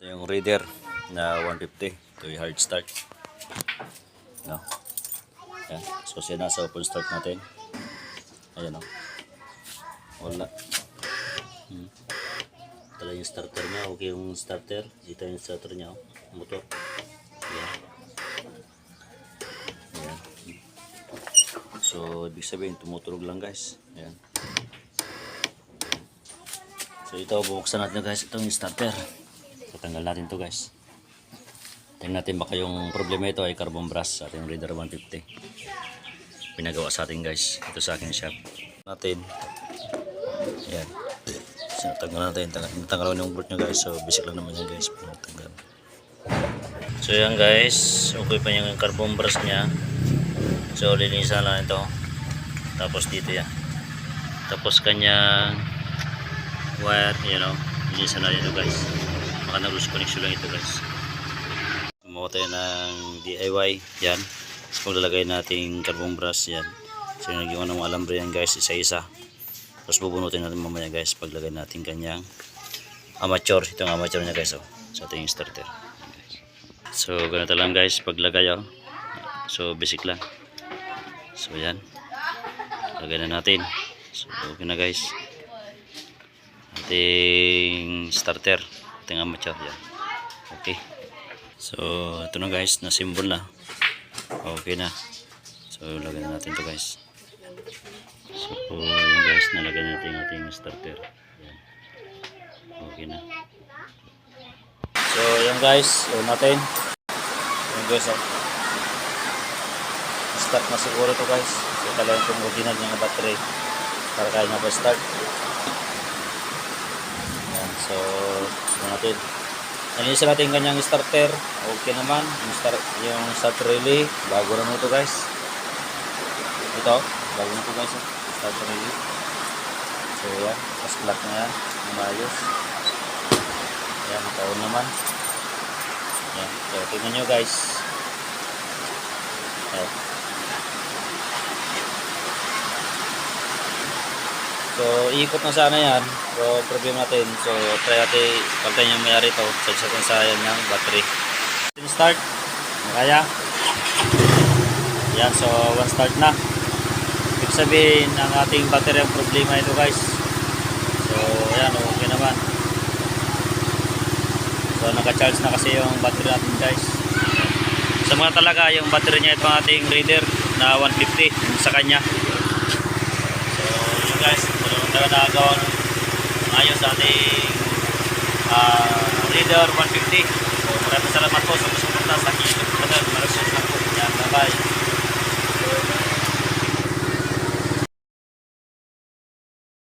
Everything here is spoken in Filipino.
Yung reader na 150. Ito yung hard start. No. Yan. So siya na sa full start natin. Ayan o. Wala. Ito lang yung starter niya. Okay yung starter. Dito yung starter niya. Motor. Ayan. Ayan. So ibig sabihin tumuturog lang guys. Ayan. So ito bubuksan natin guys. Itong starter. Tatanggal natin to guys. Tingnan natin baka yung problema ito ay carbon brush sa ating reader 150. Pinagawa sa atin guys. Ito sa aking shop. Natin. Ayan. So tanggal natin. Tanggal yung bolt nyo guys. So basic lang naman yan guys. Tanggal. So yan guys. Okay pa yung carbon brush nya. So linisan lang ito. Tapos dito yan. Tapos kanyang wire. You know. Linisan na ito guys. Baka na loose connection lang ito guys. Gumawa tayo ng DIY yan. Maglalagay natin carbon brush yan. So naging ng alambre yan guys, isa-isa. Tapos bubunutin natin mamaya guys paglagay natin kanyang amateur. Ito ang amateur niya guys oh. So ito yung starter. So ganito lang guys paglagay oh. So basic lang. So yan. Lagay na natin. So okay na guys. Ating starter. Ating amateur yan. Okay. So ito na guys, na symbol na. Okay na. So lagyan na natin to guys. So yun guys, nalagay natin ating starter. Yan. Okay na. So yan guys, so natin. Yan guys oh. Start na siguro to guys. So talagang itong original ng battery para kaya na pa-start. Yan. So natin. Nalisan natin kanyang starter. Okay naman. Yung start relay. Bago na ito guys. Ito. Bago na ito guys. Start relay. So yan. Tapos black na yan. Maayos. Yan. Taon naman. Yan. So tingnan nyo guys. Yan. So iikot na sana yan. So problem natin. So try natin pagtayin yung mayari ito. Sa sayang ng battery. Start. Kaya. Yan. So one start na. Ibig sabihin ang ating battery ang problema ito guys. So yan. Okay naman. So naka-charge na kasi yung battery natin guys. Sa mga talaga yung battery niya ito ang ating reader na 150 sa kanya. So yun guys. Talaga nakagawa ng ayos sa ating reader 150. So maraming salamat po sa